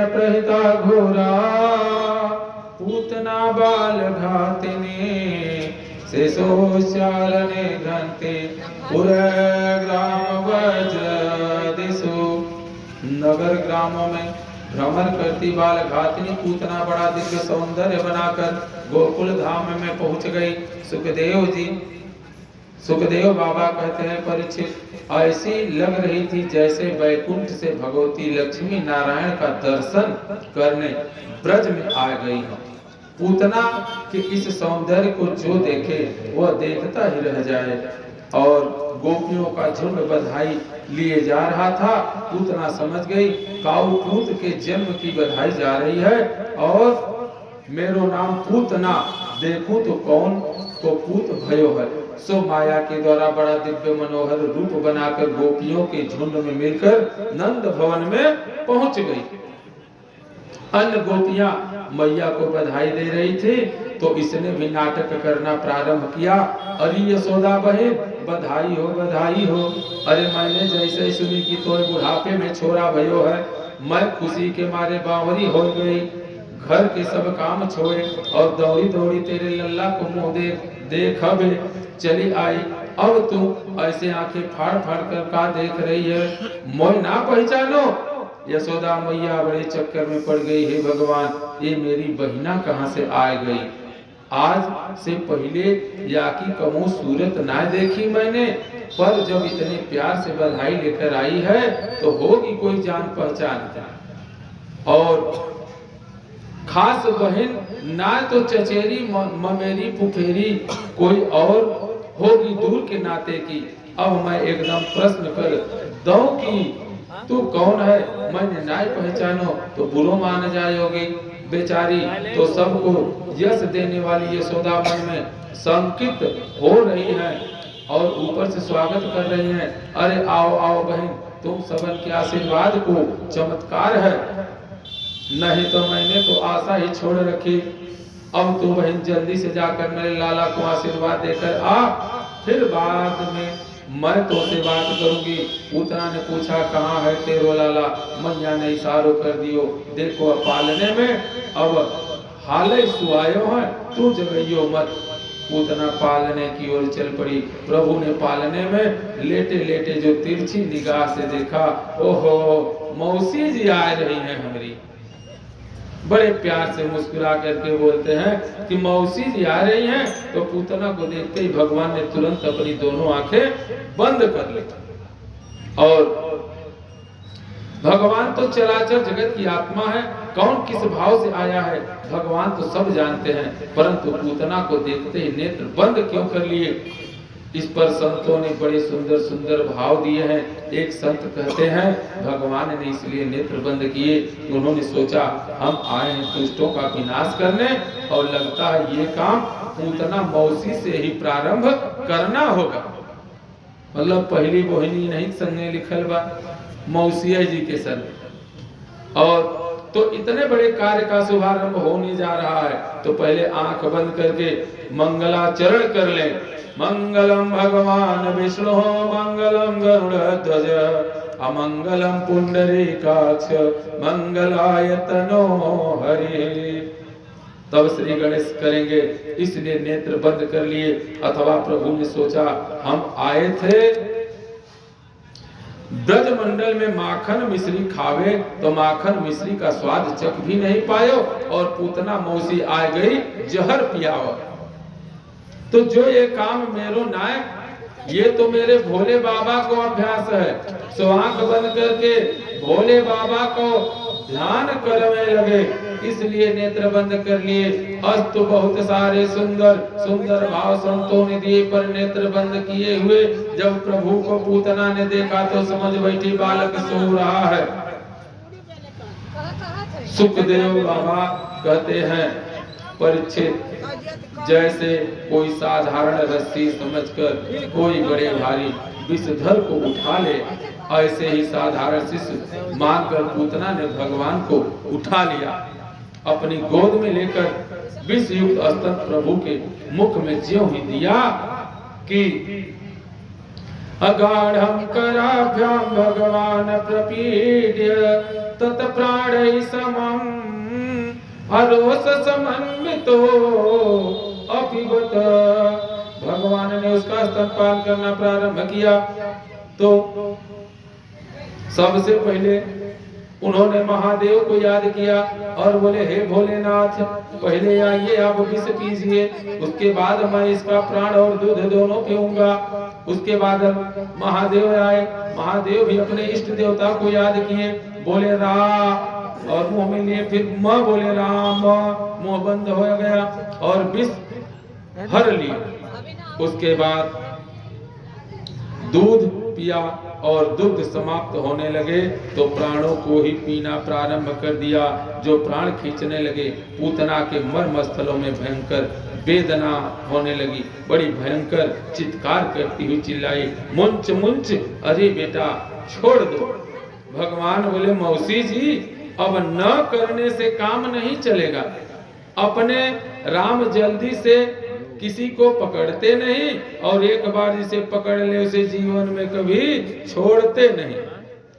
प्रहिता घोरा, पूतना बाल घातिनी शेषोच्चारणे घंटे पुरे ग्राम वज्र दिशु। नगर ग्रामों में भ्रमण करती बाल घातिनी पूतना बड़ा दिव्य सौंदर्य बनाकर गोकुल धाम में पहुंच गई। सुखदेव बाबा कहते हैं, परीक्षित ऐसी लग रही थी जैसे वैकुंठ से भगवती लक्ष्मी नारायण का दर्शन करने ब्रज में आ गई हो। पूतना के इस सौंदर्य को जो देखे वह देखता ही रह जाए। और गोपियों का झुंड बधाई लिए जा रहा था। पूतना समझ गई काऊ पूत के जन्म की बधाई जा रही है और मेरो नाम पूतना, देखूं तो कौन तो पूत भयो है। सो माया के द्वारा बड़ा दिव्य मनोहर रूप बनाकर गोपियों के झुंड में मिलकर नंद भवन में पहुंच गई। अन्य गोपियां मैया को बधाई दे रही थी तो इसने भी नाटक करना प्रारंभ किया। अरे यशोदा बहन बधाई हो बधाई हो। अरे मैंने जैसे ही सुनी कि तो बुढ़ापे में छोरा भयो है, मैं खुशी के मारे बावरी हो गई। घर के सब काम छोड़े और दौड़ी दौड़ी तेरे लल्ला को मुंह देख अब चली आई। अब तू ऐसे आंखें फाड़ फाड़ कर का देख रही है, मोय ना पहचानो। यशोदा मैया बड़े चक्कर में पड़ गई, हे भगवान ये मेरी बहिना कहाँ से आ गई। आज से पहले या की कमो सूरत ना देखी मैंने, पर जब इतने प्यार से बधाई लेकर आई है तो होगी कोई जान पहचान। और खास बहन ना तो चचेरी ममेरी फुफेरी कोई और होगी दूर के नाते की। अब मैं एकदम प्रश्न कर दूं कि तू कौन है, मैंने ना पहचानो तो बुरो मान जाओगे। बेचारी तो सबको यश देने वाली यशोदा मन में संकित हो रही है और ऊपर से स्वागत कर रही है। अरे आओ आओ बहन, तुम सबन के आशीर्वाद को चमत्कार है, नहीं तो मैंने तो आशा ही छोड़ रखी। अब तू बहन जल्दी से जाकर मेरे लाला को आशीर्वाद देकर आ, फिर बाद में मैं तो से बात करूंगी। पूतना ने पूछा कहाँ है तेरो लाला। मैया ने इशारो कर दियो, देखो पालने में अब हाले सुआयो है, तू जगइयो मत। पूतना पालने की ओर चल पड़ी। प्रभु ने पालने में लेटे लेटे जो तिरछी निगाह से देखा, ओहो मौसी जी आ रही है हमारी। बड़े प्यार से मुस्कुरा करके बोलते हैं कि मौसी जी आ रही हैं। तो पूतना को देखते ही भगवान ने तुरंत अपनी दोनों आंखें बंद कर ली। और भगवान तो चराचर जगत की आत्मा है, कौन किस भाव से आया है भगवान तो सब जानते हैं, परंतु पूतना को देखते ही नेत्र बंद क्यों कर लिए। इस पर संतों ने बड़े सुंदर सुंदर भाव दिए हैं। एक संत कहते हैं भगवान ने इसलिए नेत्र बंद किए, उन्होंने सोचा हम आए हैं दुष्टों का विनाश करने और लगता है ये काम पूतना मौसी से ही प्रारंभ करना होगा। मतलब पहली बोहिनी नहीं संगे लिखल बा, मौसिया जी के संग। और तो इतने बड़े कार्य का शुभारंभ होने जा रहा है तो पहले आंख बंद करके मंगलाचरण कर ले। मंगलम भगवान विष्णु मंगलम गरुड़ध्वज अमंगलम पुंडरीकाक्ष मंगलाय तनो हरि। तब श्री गणेश करेंगे, इसलिए नेत्र बंद कर लिए। अथवा प्रभु ने सोचा हम आए थे ब्रज मंडल में माखन मिश्री खावे तो माखन मिश्री का स्वाद चख भी नहीं पायो और पूतना मौसी आ गई जहर पियाओ। तो जो ये काम मेरो नाय, ये तो मेरे भोले बाबा को अभ्यास है। सो आंख बंद करके भोले बाबा को ध्यान करने लगे, इसलिए नेत्र बंद कर लिए। अस्तु बहुत सारे सुंदर सुंदर भाव संतों ने दिए, पर नेत्र बंद किए हुए जब प्रभु को पूतना ने देखा तो समझ बैठी बालक सो रहा है। सुखदेव बाबा कहते हैं परीक्षित, जैसे कोई साधारण रस्सी समझकर कोई बड़े भारी विषधर को उठा ले, ऐसे ही साधारण शिष्य मानकर पूतना ने भगवान को उठा लिया। अपनी गोद में लेकर विष युक्त स्तन प्रभु के मुख में ज्यों ही दिया कि अगाढ़ं कराभ्यां भगवान प्रपीड्य तत्प्राणैः समम् अरोष समन्वितो अपिबत। भगवान ने उसका स्तनपान करना प्रारंभ किया तो सबसे पहले उन्होंने महादेव को याद किया और बोले, हे भोलेनाथ, पहले आइए आप विष पीजिए, उसके बाद मैं इसका प्राण और दूध दोनों पीऊंगा। उसके बाद महादेव आए, महादेव भी अपने इष्ट देवता को याद किए, बोले रा, और मुंह में लिए, फिर म बोले राम, मुंह बंद हो गया और विष हर लिया। उसके बाद दूध पिया और दुग्ध समाप्त होने लगे तो प्राणों को ही पीना प्रारंभ कर दिया। जो प्राण खींचने लगे, पूतना के मर्म स्थलों में भयंकर वेदना होने लगी, बड़ी भयंकर चित्कार करती हुई चिल्लाई, मुंच मुंच, अरे बेटा छोड़ दो। भगवान बोले, मौसी जी, अब न करने से काम नहीं चलेगा। अपने राम जल्दी से किसी को पकड़ते नहीं और एक बार जिसे पकड़ ले उसे जीवन में कभी छोड़ते नहीं।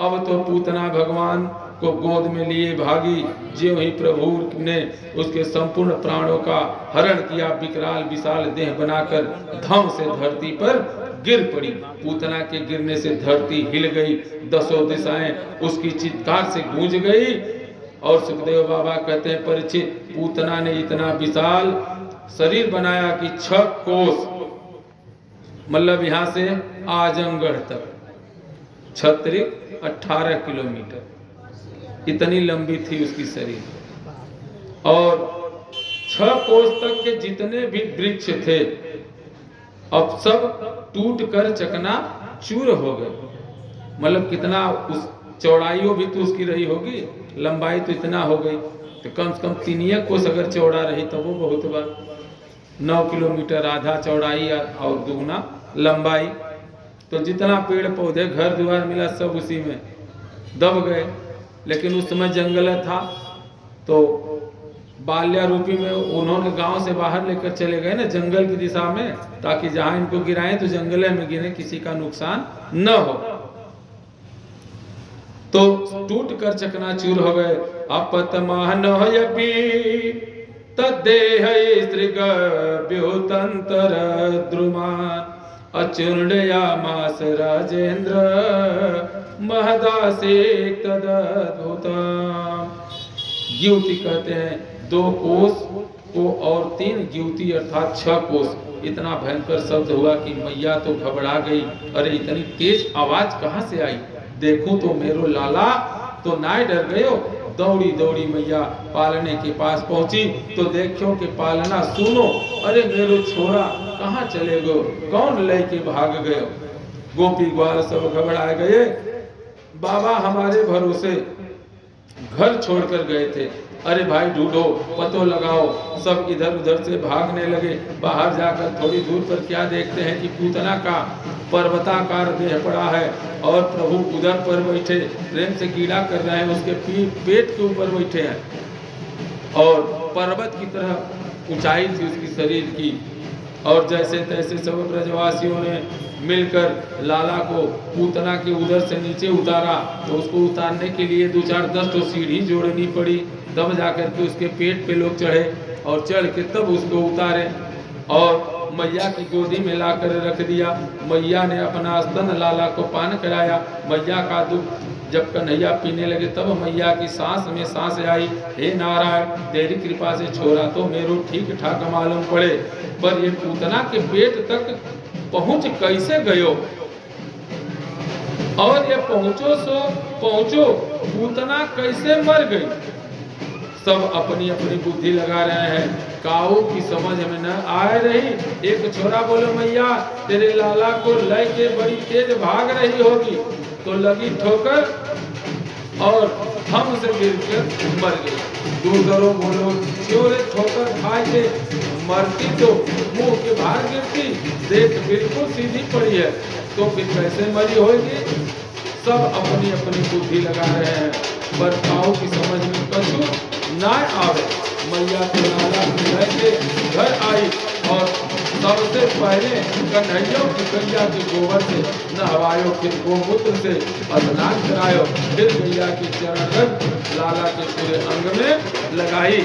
अब तो पूतना भगवान को गोद में लिए भागी। ज्यों ही प्रभु ने उसके संपूर्ण प्राणों का हरण किया, विकराल विशाल देह बनाकर धम से धरती पर गिर पड़ी। पूतना के गिरने से धरती हिल गई, दसों दिशाएं उसकी चित्कार से गूंज गई। और सुखदेव बाबा कहते हैं, परीक्षित, पूतना ने इतना विशाल शरीर बनाया कि 6 कोस, मतलब यहाँ से आजमगढ़ तक, छत्रिक 18 किलोमीटर, इतनी लंबी थी उसकी शरीर। और 6 कोस तक के जितने भी वृक्ष थे अब सब टूट कर चकना चूर हो गए। मतलब कितना, उस चौड़ाइयों भी तो उसकी रही होगी, लंबाई तो इतना हो गई, तो कम से कम 3 कोस अगर चौड़ा रही तो वो बहुत बार 9 किलोमीटर, आधा चौड़ाई और दुगना लंबाई। तो जितना पेड़ पौधे घर द्वार मिला सब उसी में दब गए। लेकिन उस समय जंगल था तो बाल्यारूपी में उन्होंने गांव से बाहर लेकर चले गए ना जंगल की दिशा में, ताकि जहां इनको गिराएं तो जंगल में गिरे, किसी का नुकसान न हो। तो टूट कर चकनाचूर हो गए। अपतमान तद्देह स्त्रीग व्युतंतर द्रुमान अचूर्णयामास राजेंद्र महदासे तदद्भुतम्। ग्युति कहते हैं 2 कोस को और 3 ग्युति अर्थात 6 कोस। इतना भयंकर शब्द हुआ कि मैया तो घबरा गई। अरे इतनी तेज आवाज कहाँ से आई? देखूं तो मेरो लाला तो नाय डर गयो। दौड़ी दौड़ी मैया पालने के पास पहुंची तो देखो कि पालना सुनो, अरे मेरो छोरा कहाँ चले गो, कौन लेके भाग गयो। गोपी ग्वाल सब घबरा गए। बाबा हमारे भरोसे घर छोड़कर गए थे, अरे भाई ढूंढो, पतो लगाओ। सब इधर उधर से भागने लगे। बाहर जाकर थोड़ी दूर पर क्या देखते हैं कि पूतना का पर्वताकार देह पड़ा है और प्रभु उधर पर बैठे प्रेम से कीड़ा कर रहे हैं, उसके पेट के ऊपर बैठे हैं और पर्वत की तरह ऊंचाई थी उसकी शरीर की। और जैसे तैसे सब ब्रजवासियों ने मिलकर लाला को पूतना के उधर से नीचे उतारा। तो उसको उतारने के लिए 2-4-10 तो सीढ़ी जोड़नी पड़ी, तब जाकर के उसके पेट पे लोग चढ़े और चढ़ के तब उसको उतारे और मैया की गोदी में लाकर रख दिया। मैया ने अपना स्तन लाला को पान कराया। मैया का दूध जब कन्हैया पीने लगे तब मैया की सांस में सांस आई, हे नारायण तेरी कृपा से छोरा तो मेरो ठीक ठाक मालूम पड़े, पर ये पूतना के पेट तक पहुंच कैसे गयो। और ये पहुंचो सो पहुंचो, पूतना कैसे मर गई। सब अपनी अपनी बुद्धि लगा रहे हैं, काऊ की समझ में न आ रही। एक छोरा बोलो मैया तेरे लाला को लेके बड़ी तेज भाग रही होगी, तो लगी ठोकर और हम से गिरकर मर गई। दूसरों बोलो क्यों रे ठोकर खाए थे, मरती तो मुंह के बाहर गिरती, देख बिल्कुल सीधी पड़ी है, तो फिर कैसे मरी होगी। सब अपनी अपनी बुद्धि लगा रहे हैं, पर काऊ की समझ में कछु ना आवे। मैया के लाला के घर आई और सबसे पहले कन्हैया की गैया के गोबर से नहवायो, फिर गोमूत्र से स्नान करायो, फिर गैया की चरण लाला के पूरे अंग में लगाई।